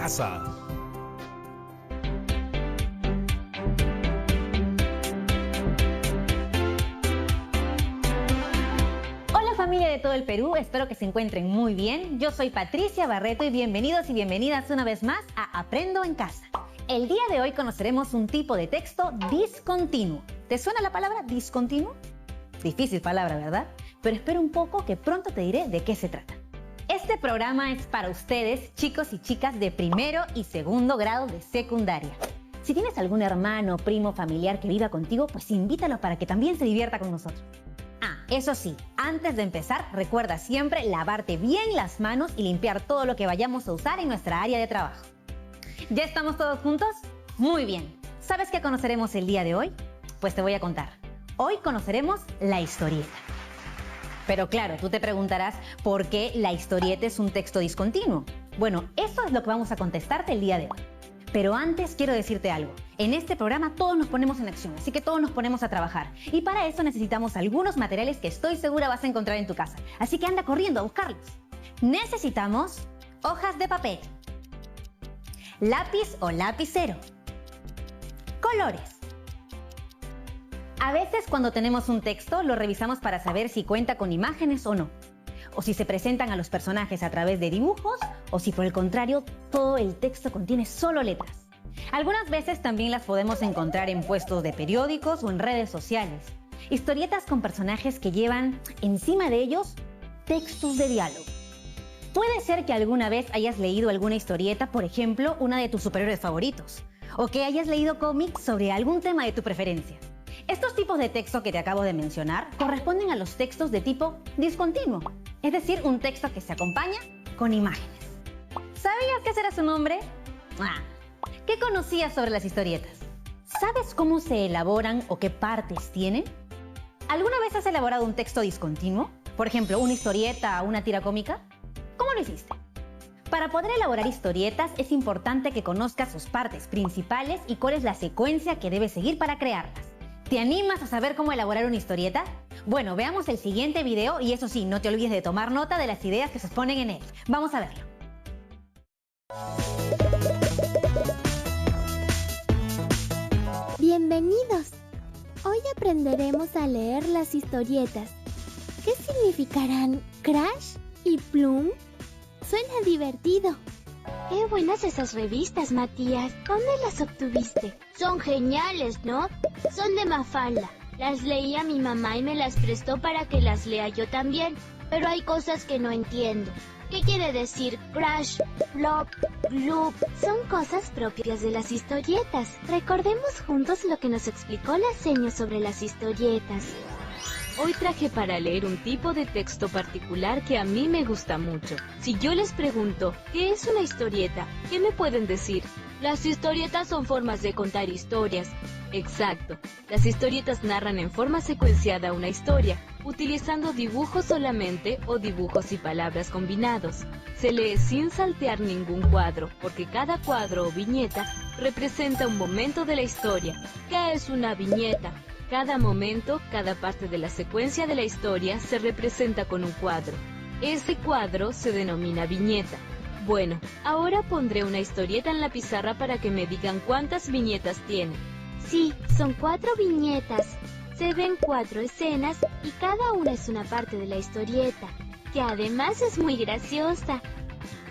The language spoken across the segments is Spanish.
casa. Hola familia de todo el Perú, espero que se encuentren muy bien. Yo soy Patricia Barreto y bienvenidos y bienvenidas una vez más a Aprendo en Casa. El día de hoy conoceremos un tipo de texto discontinuo. ¿Te suena la palabra discontinuo? Difícil palabra, ¿verdad? Pero espera un poco que pronto te diré de qué se trata. Este programa es para ustedes, chicos y chicas de primero y segundo grado de secundaria. Si tienes algún hermano, primo, familiar que viva contigo, pues invítalo para que también se divierta con nosotros. Eso sí, antes de empezar, recuerda siempre lavarte bien las manos y limpiar todo lo que vayamos a usar en nuestra área de trabajo. ¿Ya estamos todos juntos? Muy bien. ¿Sabes qué conoceremos el día de hoy? Pues te voy a contar. Hoy conoceremos la historieta. Pero claro, tú te preguntarás por qué la historieta es un texto discontinuo. Bueno, eso es lo que vamos a contestarte el día de hoy. Pero antes quiero decirte algo. En este programa todos nos ponemos en acción, así que todos nos ponemos a trabajar. Y para eso necesitamos algunos materiales que estoy segura vas a encontrar en tu casa. Así que anda corriendo a buscarlos. Necesitamos hojas de papel, lápiz o lapicero, colores. A veces cuando tenemos un texto lo revisamos para saber si cuenta con imágenes o no, o si se presentan a los personajes a través de dibujos, o si por el contrario todo el texto contiene solo letras. Algunas veces también las podemos encontrar en puestos de periódicos o en redes sociales. Historietas con personajes que llevan encima de ellos textos de diálogo. Puede ser que alguna vez hayas leído alguna historieta, por ejemplo, una de tus superhéroes favoritos, o que hayas leído cómics sobre algún tema de tu preferencia. Estos tipos de texto que te acabo de mencionar corresponden a los textos de tipo discontinuo, es decir, un texto que se acompaña con imágenes. ¿Sabías qué será su nombre? ¿Qué conocías sobre las historietas? ¿Sabes cómo se elaboran o qué partes tienen? ¿Alguna vez has elaborado un texto discontinuo? Por ejemplo, una historieta o una tira cómica. ¿Cómo lo hiciste? Para poder elaborar historietas es importante que conozcas sus partes principales y cuál es la secuencia que debes seguir para crearlas. ¿Te animas a saber cómo elaborar una historieta? Bueno, veamos el siguiente video y eso sí, no te olvides de tomar nota de las ideas que se exponen en él. Vamos a verlo. Bienvenidos. Hoy aprenderemos a leer las historietas. ¿Qué significarán Crash y Plum? Suena divertido. ¡Qué buenas esas revistas, Matías! ¿Dónde las obtuviste? Son geniales, ¿no? Son de Mafalda. Las leía mi mamá y me las prestó para que las lea yo también. Pero hay cosas que no entiendo. ¿Qué quiere decir Crash, Plop, Gloop? Son cosas propias de las historietas. Recordemos juntos lo que nos explicó la seño sobre las historietas. Hoy traje para leer un tipo de texto particular que a mí me gusta mucho. Si yo les pregunto, ¿qué es una historieta? ¿Qué me pueden decir? Las historietas son formas de contar historias. Exacto. Las historietas narran en forma secuenciada una historia, utilizando dibujos solamente o dibujos y palabras combinados. Se lee sin saltear ningún cuadro, porque cada cuadro o viñeta representa un momento de la historia. ¿Qué es una viñeta? Cada momento, cada parte de la secuencia de la historia se representa con un cuadro. Ese cuadro se denomina viñeta. Bueno, ahora pondré una historieta en la pizarra para que me digan cuántas viñetas tiene. Sí, son 4 viñetas. Se ven 4 escenas y cada una es una parte de la historieta, que además es muy graciosa.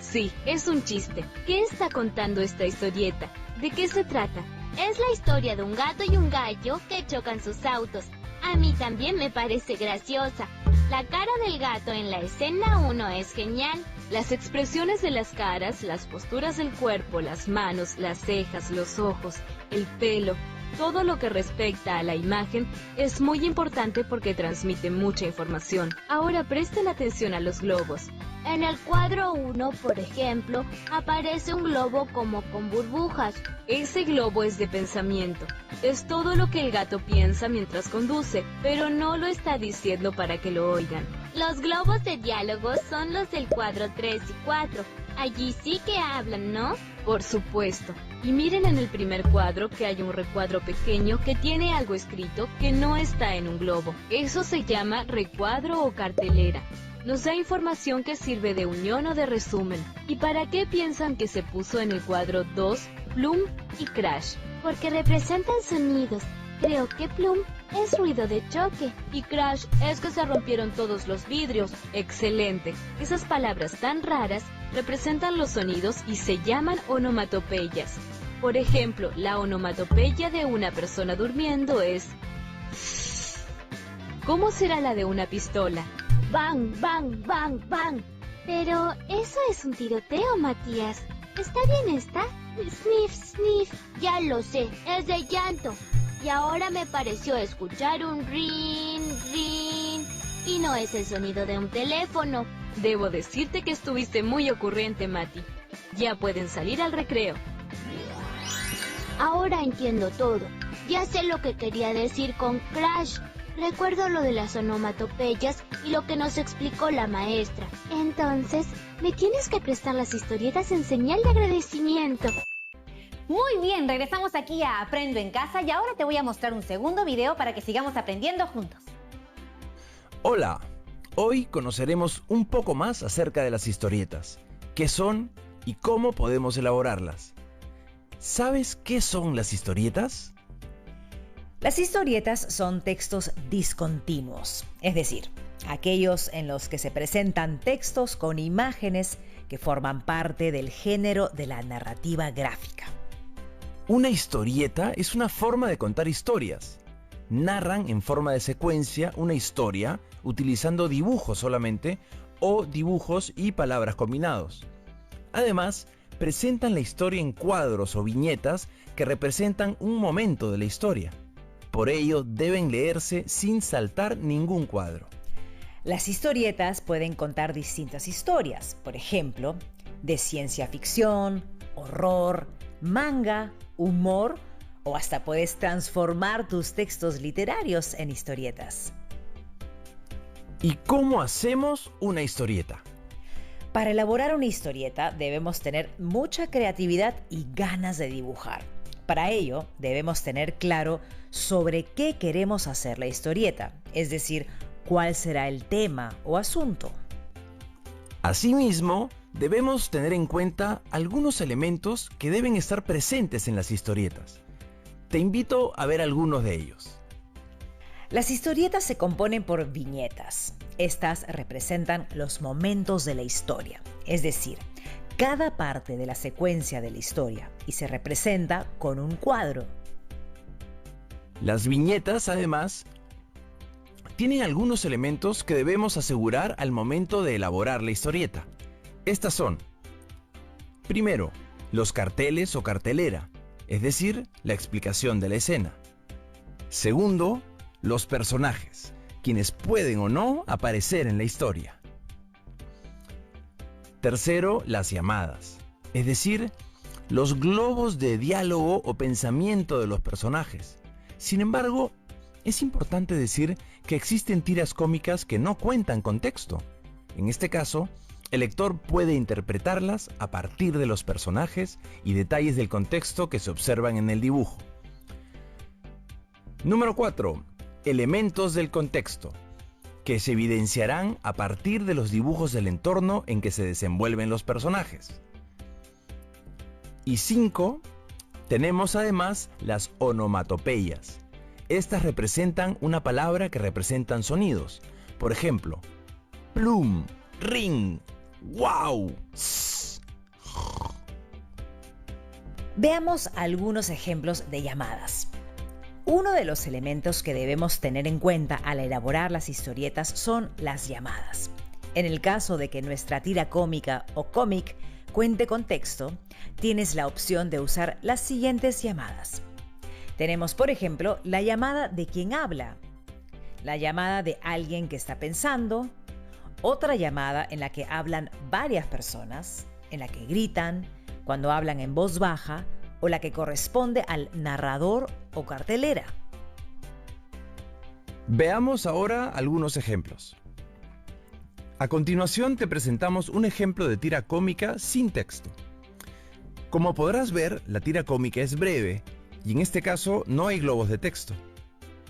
Sí, es un chiste. ¿Qué está contando esta historieta? ¿De qué se trata? Es la historia de un gato y un gallo que chocan sus autos. A mí también me parece graciosa. La cara del gato en la escena 1 es genial. Las expresiones de las caras, las posturas del cuerpo, las manos, las cejas, los ojos, el pelo, todo lo que respecta a la imagen es muy importante porque transmite mucha información. Ahora presten atención a los globos. En el cuadro 1, por ejemplo, aparece un globo como con burbujas. Ese globo es de pensamiento. Es todo lo que el gato piensa mientras conduce, pero no lo está diciendo para que lo oigan. Los globos de diálogo son los del cuadro 3 y 4. Allí sí que hablan, ¿no? Por supuesto. Y miren en el primer cuadro que hay un recuadro pequeño que tiene algo escrito que no está en un globo. Eso se llama recuadro o cartelera. nos da información que sirve de unión o de resumen. ¿Y para qué piensan que se puso en el cuadro 2 Plum y Crash? Porque representan sonidos. Creo que Plum es ruido de choque. Y Crash es que se rompieron todos los vidrios. ¡Excelente! Esas palabras tan raras representan los sonidos y se llaman onomatopeyas. Por ejemplo, la onomatopeya de una persona durmiendo es... ¿Cómo será la de una pistola? Bang, bang, bang, bang. Pero eso es un tiroteo, Matías. ¿Está bien esta? Sniff, sniff. Ya lo sé, es de llanto. Y ahora me pareció escuchar un rin, rin. Y no es el sonido de un teléfono. Debo decirte que estuviste muy ocurrente, Mati. Ya pueden salir al recreo. Ahora entiendo todo. Ya sé lo que quería decir con Crash. Recuerdo lo de las onomatopeyas y lo que nos explicó la maestra. Entonces, me tienes que prestar las historietas en señal de agradecimiento. Muy bien, regresamos aquí a Aprendo en Casa y ahora te voy a mostrar un segundo video para que sigamos aprendiendo juntos. Hola, hoy conoceremos un poco más acerca de las historietas, qué son y cómo podemos elaborarlas. ¿Sabes qué son las historietas? Las historietas son textos discontinuos, es decir, aquellos en los que se presentan textos con imágenes que forman parte del género de la narrativa gráfica. Una historieta es una forma de contar historias. Narran en forma de secuencia una historia utilizando dibujos solamente o dibujos y palabras combinados. Además, presentan la historia en cuadros o viñetas que representan un momento de la historia. Por ello, deben leerse sin saltar ningún cuadro. Las historietas pueden contar distintas historias, por ejemplo, de ciencia ficción, horror, manga, humor, o hasta puedes transformar tus textos literarios en historietas. ¿Y cómo hacemos una historieta? Para elaborar una historieta debemos tener mucha creatividad y ganas de dibujar. Para ello, debemos tener claro sobre qué queremos hacer la historieta, es decir, cuál será el tema o asunto. Asimismo, debemos tener en cuenta algunos elementos que deben estar presentes en las historietas. Te invito a ver algunos de ellos. Las historietas se componen por viñetas. Estas representan los momentos de la historia, es decir, cada parte de la secuencia de la historia y se representa con un cuadro. Las viñetas, además, tienen algunos elementos que debemos asegurar al momento de elaborar la historieta. Estas son, primero, los carteles o cartelera, es decir, la explicación de la escena. Segundo, los personajes, quienes pueden o no aparecer en la historia. Tercero, las llamadas, es decir, los globos de diálogo o pensamiento de los personajes. Sin embargo, es importante decir que existen tiras cómicas que no cuentan con texto. En este caso, el lector puede interpretarlas a partir de los personajes y detalles del contexto que se observan en el dibujo. Número 4. Elementos del contexto, que se evidenciarán a partir de los dibujos del entorno en que se desenvuelven los personajes. Y 5. Tenemos además las onomatopeyas. Estas representan una palabra que representan sonidos. Por ejemplo, plum, ring, wow. Veamos algunos ejemplos de llamadas. Uno de los elementos que debemos tener en cuenta al elaborar las historietas son las llamadas. En el caso de que nuestra tira cómica o cómic cuente con texto, tienes la opción de usar las siguientes llamadas. Tenemos, por ejemplo, la llamada de quien habla, la llamada de alguien que está pensando, otra llamada en la que hablan varias personas, en la que gritan, cuando hablan en voz baja, o la que corresponde al narrador o cartelera. Veamos ahora algunos ejemplos. A continuación te presentamos un ejemplo de tira cómica sin texto. Como podrás ver, la tira cómica es breve y en este caso no hay globos de texto.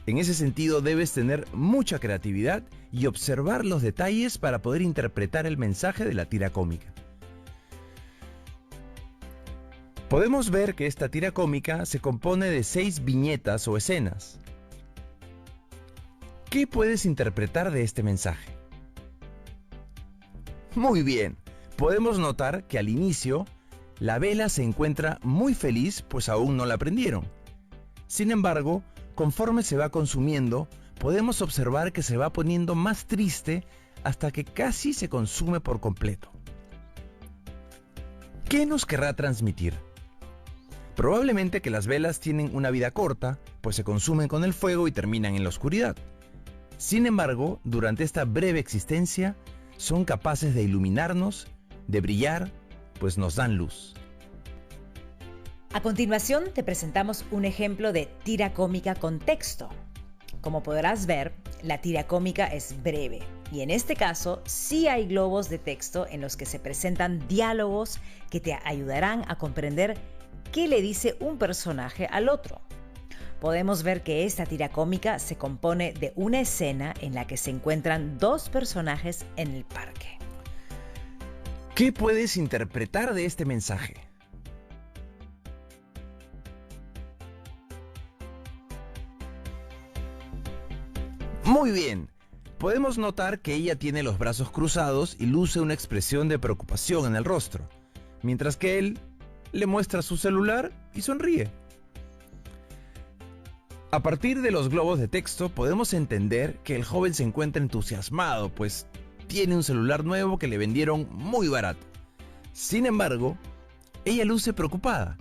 En ese sentido, debes tener mucha creatividad y observar los detalles para poder interpretar el mensaje de la tira cómica. Podemos ver que esta tira cómica se compone de 6 viñetas o escenas. ¿Qué puedes interpretar de este mensaje? Muy bien, podemos notar que al inicio, la vela se encuentra muy feliz pues aún no la prendieron. Sin embargo, conforme se va consumiendo, podemos observar que se va poniendo más triste hasta que casi se consume por completo. ¿Qué nos querrá transmitir? Probablemente que las velas tienen una vida corta, pues se consumen con el fuego y terminan en la oscuridad. Sin embargo, durante esta breve existencia, son capaces de iluminarnos, de brillar, pues nos dan luz. A continuación te presentamos un ejemplo de tira cómica con texto. Como podrás ver, la tira cómica es breve y en este caso sí hay globos de texto en los que se presentan diálogos que te ayudarán a comprender qué le dice un personaje al otro. Podemos ver que esta tira cómica se compone de una escena en la que se encuentran 2 personajes en el parque. ¿Qué puedes interpretar de este mensaje? Muy bien, podemos notar que ella tiene los brazos cruzados y luce una expresión de preocupación en el rostro, mientras que él le muestra su celular y sonríe. A partir de los globos de texto podemos entender que el joven se encuentra entusiasmado, pues tiene un celular nuevo que le vendieron muy barato. Sin embargo, ella luce preocupada,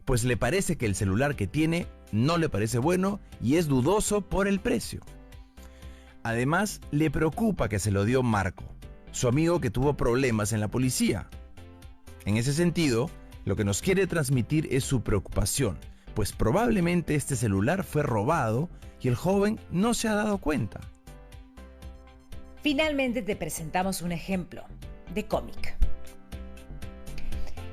pues le parece que el celular que tiene no le parece bueno y es dudoso por el precio. Además, le preocupa que se lo dio Marco, su amigo que tuvo problemas en la policía. En ese sentido, lo que nos quiere transmitir es su preocupación, pues probablemente este celular fue robado y el joven no se ha dado cuenta. Finalmente te presentamos un ejemplo de cómic.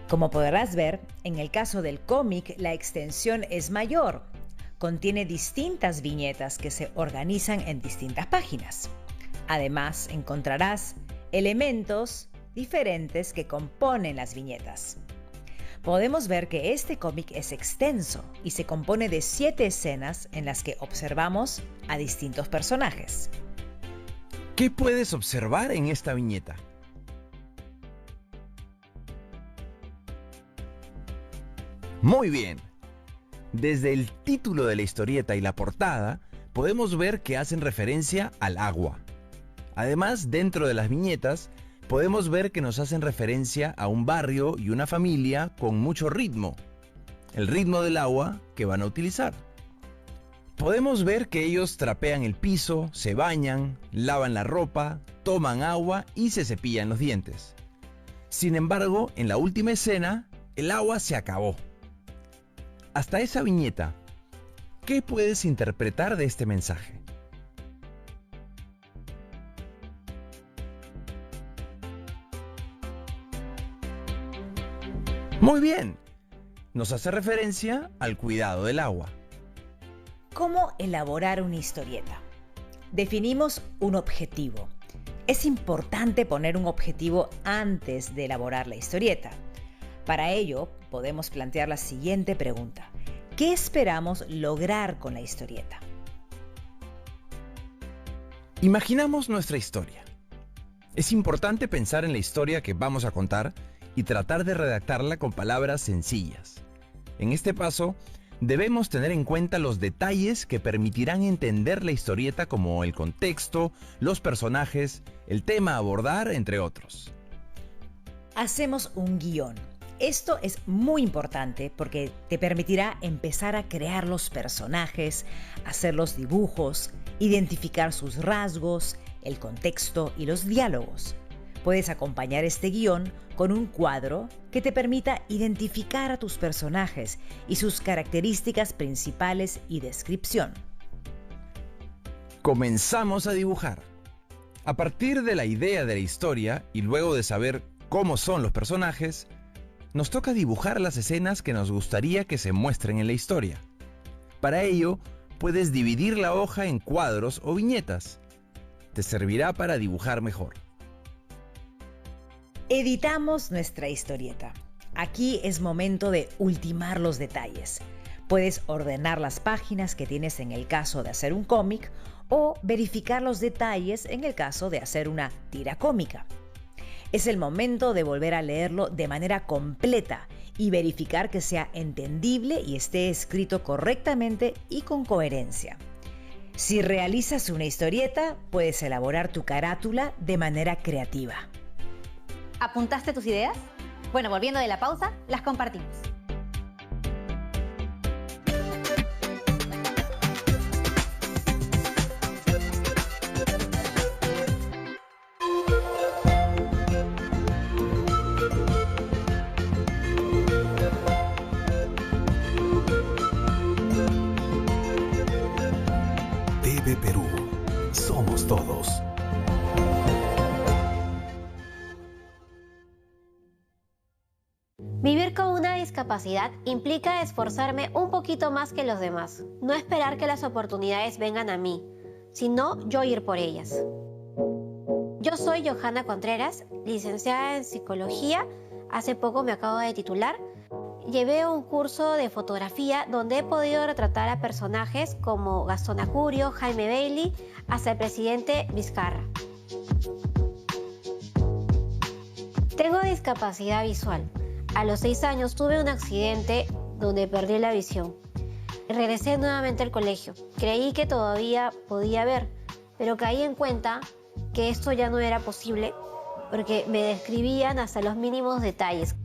Como podrás ver, en el caso del cómic la extensión es mayor. Contiene distintas viñetas que se organizan en distintas páginas. Además, encontrarás elementos diferentes que componen las viñetas. Podemos ver que este cómic es extenso y se compone de 7 escenas en las que observamos a distintos personajes. ¿Qué puedes observar en esta viñeta? Muy bien. Desde el título de la historieta y la portada, podemos ver que hacen referencia al agua. Además, dentro de las viñetas, podemos ver que nos hacen referencia a un barrio y una familia con mucho ritmo. El ritmo del agua que van a utilizar. Podemos ver que ellos trapean el piso, se bañan, lavan la ropa, toman agua y se cepillan los dientes. Sin embargo, en la última escena, el agua se acabó. Hasta esa viñeta, ¿qué puedes interpretar de este mensaje? Muy bien, nos hace referencia al cuidado del agua. ¿Cómo elaborar una historieta? Definimos un objetivo. Es importante poner un objetivo antes de elaborar la historieta. Para ello, podemos plantear la siguiente pregunta. ¿Qué esperamos lograr con la historieta? Imaginamos nuestra historia. Es importante pensar en la historia que vamos a contar y tratar de redactarla con palabras sencillas. En este paso, debemos tener en cuenta los detalles que permitirán entender la historieta como el contexto, los personajes, el tema a abordar, entre otros. Hacemos un guión. Esto es muy importante porque te permitirá empezar a crear los personajes, hacer los dibujos, identificar sus rasgos, el contexto y los diálogos. Puedes acompañar este guión con un cuadro que te permita identificar a tus personajes y sus características principales y descripción. Comenzamos a dibujar. A partir de la idea de la historia y luego de saber cómo son los personajes, nos toca dibujar las escenas que nos gustaría que se muestren en la historia. Para ello, puedes dividir la hoja en cuadros o viñetas. Te servirá para dibujar mejor. Editamos nuestra historieta. Aquí es momento de ultimar los detalles. Puedes ordenar las páginas que tienes en el caso de hacer un cómic o verificar los detalles en el caso de hacer una tira cómica. Es el momento de volver a leerlo de manera completa y verificar que sea entendible y esté escrito correctamente y con coherencia. Si realizas una historieta, puedes elaborar tu carátula de manera creativa. ¿Apuntaste tus ideas? Bueno, volviendo de la pausa, las compartimos. TV Perú. Somos todos. Vivir con una discapacidad implica esforzarme un poquito más que los demás. No esperar que las oportunidades vengan a mí, sino yo ir por ellas. Yo soy Johanna Contreras, licenciada en Psicología. Hace poco me acabo de titular. Llevé un curso de fotografía donde he podido retratar a personajes como Gastón Acurio, Jaime Bailey, hasta el presidente Vizcarra. Tengo discapacidad visual. A los 6 años tuve un accidente donde perdí la visión. Regresé nuevamente al colegio. Creí que todavía podía ver, pero caí en cuenta que esto ya no era posible porque me describían hasta los mínimos detalles.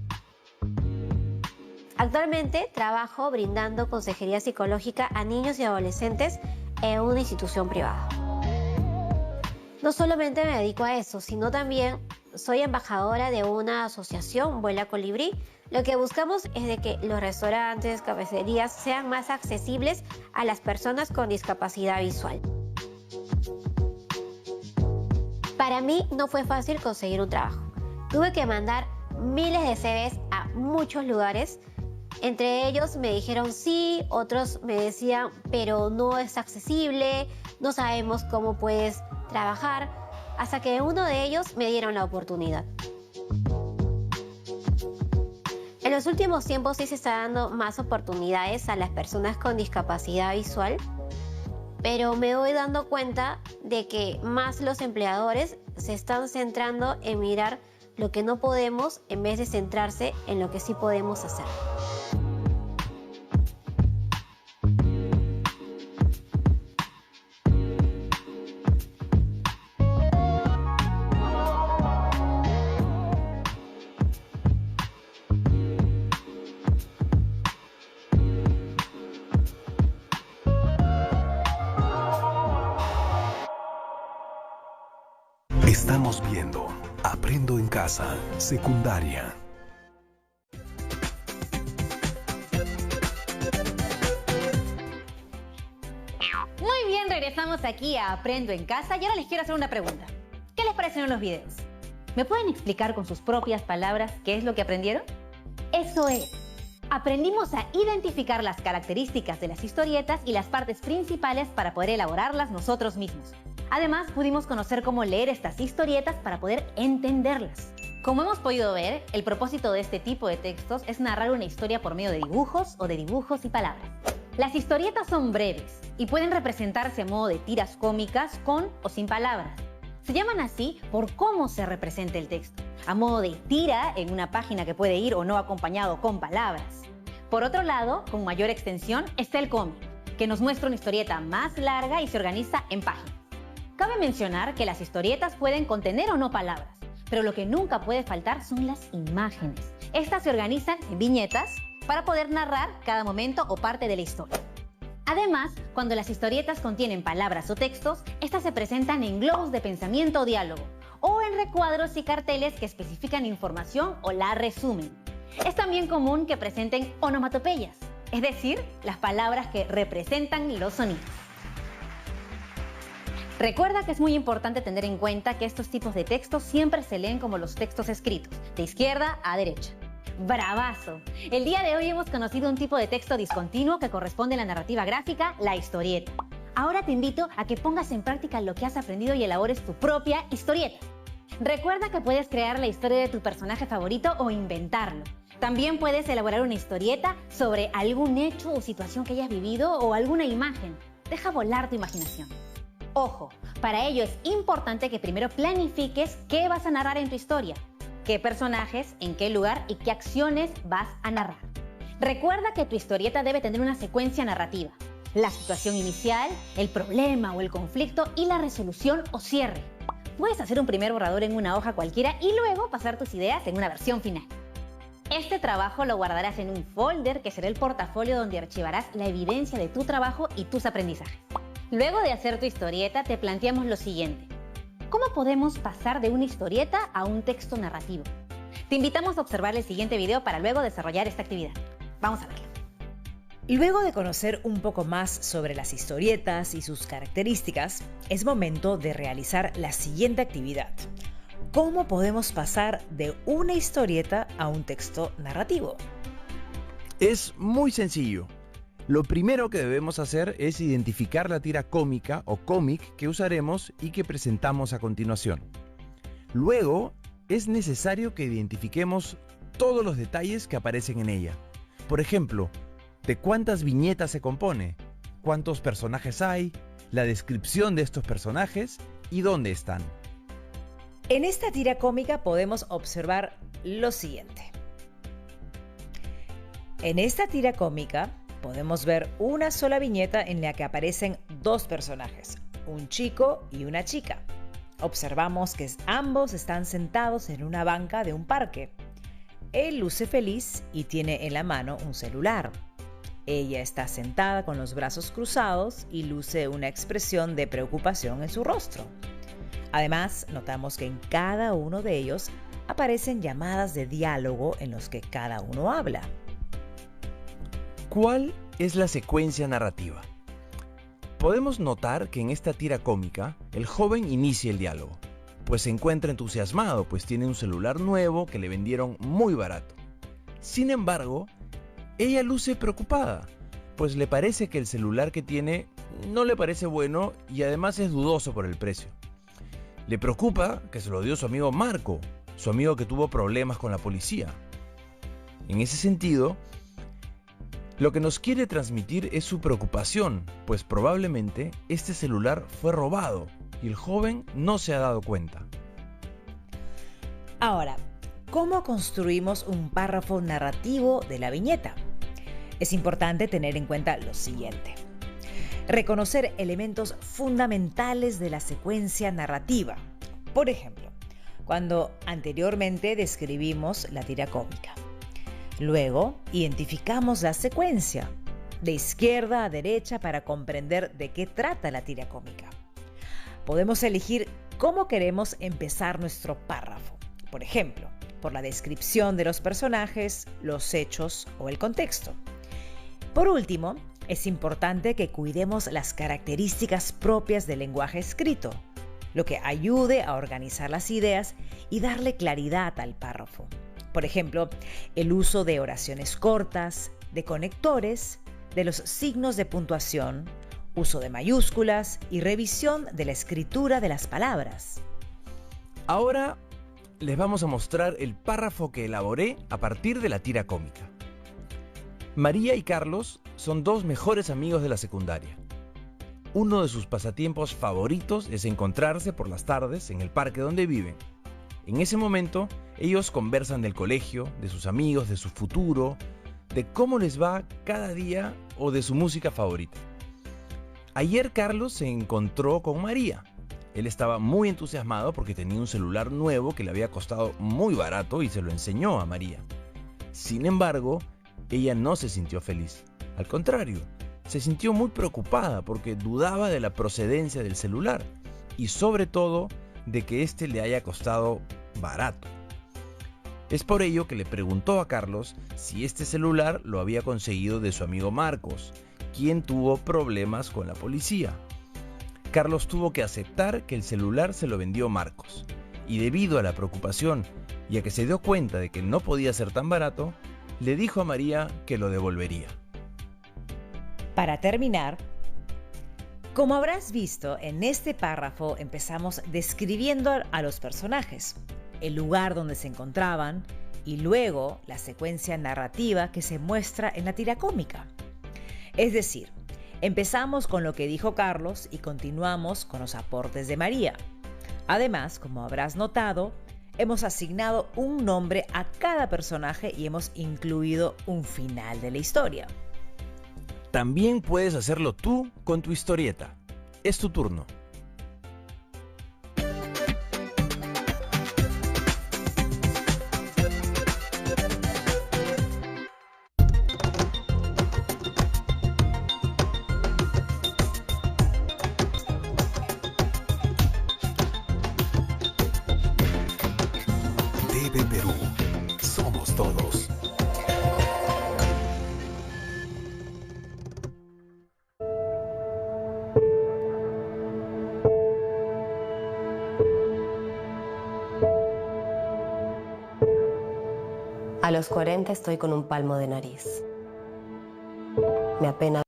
Actualmente trabajo brindando consejería psicológica a niños y adolescentes en una institución privada. No solamente me dedico a eso, sino también soy embajadora de una asociación, Vuela Colibrí. Lo que buscamos es de que los restaurantes, cafeterías sean más accesibles a las personas con discapacidad visual. Para mí no fue fácil conseguir un trabajo. Tuve que mandar miles de CVs a muchos lugares. Entre ellos me dijeron sí, otros me decían, pero no es accesible, no sabemos cómo puedes trabajar, hasta que uno de ellos me dieron la oportunidad. En los últimos tiempos sí se está dando más oportunidades a las personas con discapacidad visual, pero me voy dando cuenta de que más los empleadores se están centrando en mirar lo que no podemos en vez de centrarse en lo que sí podemos hacer. Estamos viendo Aprendo en Casa, secundaria. Muy bien, regresamos aquí a Aprendo en Casa y ahora les quiero hacer una pregunta. ¿Qué les parecieron los videos? ¿Me pueden explicar con sus propias palabras qué es lo que aprendieron? Eso es. Aprendimos a identificar las características de las historietas y las partes principales para poder elaborarlas nosotros mismos. Además, pudimos conocer cómo leer estas historietas para poder entenderlas. Como hemos podido ver, el propósito de este tipo de textos es narrar una historia por medio de dibujos o de dibujos y palabras. Las historietas son breves y pueden representarse a modo de tiras cómicas con o sin palabras. Se llaman así por cómo se representa el texto, a modo de tira en una página que puede ir o no acompañado con palabras. Por otro lado, con mayor extensión, está el cómic, que nos muestra una historieta más larga y se organiza en páginas. Cabe mencionar que las historietas pueden contener o no palabras, pero lo que nunca puede faltar son las imágenes. Estas se organizan en viñetas para poder narrar cada momento o parte de la historia. Además, cuando las historietas contienen palabras o textos, estas se presentan en globos de pensamiento o diálogo, o en recuadros y carteles que especifican información o la resumen. Es también común que presenten onomatopeyas, es decir, las palabras que representan los sonidos. Recuerda que es muy importante tener en cuenta que estos tipos de textos siempre se leen como los textos escritos, de izquierda a derecha. ¡Bravazo! El día de hoy hemos conocido un tipo de texto discontinuo que corresponde a la narrativa gráfica, la historieta. Ahora te invito a que pongas en práctica lo que has aprendido y elabores tu propia historieta. Recuerda que puedes crear la historia de tu personaje favorito o inventarlo. También puedes elaborar una historieta sobre algún hecho o situación que hayas vivido o alguna imagen. Deja volar tu imaginación. Ojo, para ello es importante que primero planifiques qué vas a narrar en tu historia, qué personajes, en qué lugar y qué acciones vas a narrar. Recuerda que tu historieta debe tener una secuencia narrativa: la situación inicial, el problema o el conflicto y la resolución o cierre. Puedes hacer un primer borrador en una hoja cualquiera y luego pasar tus ideas en una versión final. Este trabajo lo guardarás en un folder que será el portafolio donde archivarás la evidencia de tu trabajo y tus aprendizajes. Luego de hacer tu historieta, te planteamos lo siguiente: ¿cómo podemos pasar de una historieta a un texto narrativo? Te invitamos a observar el siguiente video para luego desarrollar esta actividad. Vamos a verlo. Luego de conocer un poco más sobre las historietas y sus características, es momento de realizar la siguiente actividad. ¿Cómo podemos pasar de una historieta a un texto narrativo? Es muy sencillo. Lo primero que debemos hacer es identificar la tira cómica o cómic que usaremos y que presentamos a continuación. Luego, es necesario que identifiquemos todos los detalles que aparecen en ella. Por ejemplo, ¿de cuántas viñetas se compone? ¿Cuántos personajes hay? La descripción de estos personajes y dónde están. En esta tira cómica podemos observar lo siguiente. En esta tira cómica podemos ver una sola viñeta en la que aparecen dos personajes, un chico y una chica. Observamos que ambos están sentados en una banca de un parque. Él luce feliz y tiene en la mano un celular. Ella está sentada con los brazos cruzados y luce una expresión de preocupación en su rostro. Además, notamos que en cada uno de ellos aparecen llamadas de diálogo en los que cada uno habla. ¿Cuál es la secuencia narrativa? Podemos notar que en esta tira cómica, el joven inicia el diálogo, pues se encuentra entusiasmado, pues tiene un celular nuevo que le vendieron muy barato. Sin embargo, ella luce preocupada, pues le parece que el celular que tiene no le parece bueno y además es dudoso por el precio. Le preocupa que se lo dio su amigo Marco, su amigo que tuvo problemas con la policía. En ese sentido, lo que nos quiere transmitir es su preocupación, pues probablemente este celular fue robado y el joven no se ha dado cuenta. Ahora, ¿cómo construimos un párrafo narrativo de la viñeta? Es importante tener en cuenta lo siguiente: reconocer elementos fundamentales de la secuencia narrativa. Por ejemplo, cuando anteriormente describimos la tira cómica. Luego, identificamos la secuencia, de izquierda a derecha, para comprender de qué trata la tira cómica. Podemos elegir cómo queremos empezar nuestro párrafo. Por ejemplo, por la descripción de los personajes, los hechos o el contexto. Por último, es importante que cuidemos las características propias del lenguaje escrito, lo que ayude a organizar las ideas y darle claridad al párrafo. Por ejemplo, el uso de oraciones cortas, de conectores, de los signos de puntuación, uso de mayúsculas y revisión de la escritura de las palabras. Ahora les vamos a mostrar el párrafo que elaboré a partir de la tira cómica. María y Carlos son dos mejores amigos de la secundaria. Uno de sus pasatiempos favoritos es encontrarse por las tardes en el parque donde viven. En ese momento, ellos conversan del colegio, de sus amigos, de su futuro, de cómo les va cada día o de su música favorita. Ayer Carlos se encontró con María. Él estaba muy entusiasmado porque tenía un celular nuevo que le había costado muy barato y se lo enseñó a María. Sin embargo, ella no se sintió feliz. Al contrario, se sintió muy preocupada porque dudaba de la procedencia del celular y sobre todo de que éste le haya costado barato. Es por ello que le preguntó a Carlos si este celular lo había conseguido de su amigo Marcos, quien tuvo problemas con la policía. Carlos tuvo que aceptar que el celular se lo vendió Marcos, y debido a la preocupación y a que se dio cuenta de que no podía ser tan barato, le dijo a María que lo devolvería. Para terminar, como habrás visto, en este párrafo empezamos describiendo a los personajes, el lugar donde se encontraban y luego la secuencia narrativa que se muestra en la tira cómica. Es decir, empezamos con lo que dijo Carlos y continuamos con los aportes de María. Además, como habrás notado, hemos asignado un nombre a cada personaje y hemos incluido un final de la historia. También puedes hacerlo tú con tu historieta. Es tu turno. TV Perú. Somos todos. A los 40 estoy con un palmo de nariz. Me apena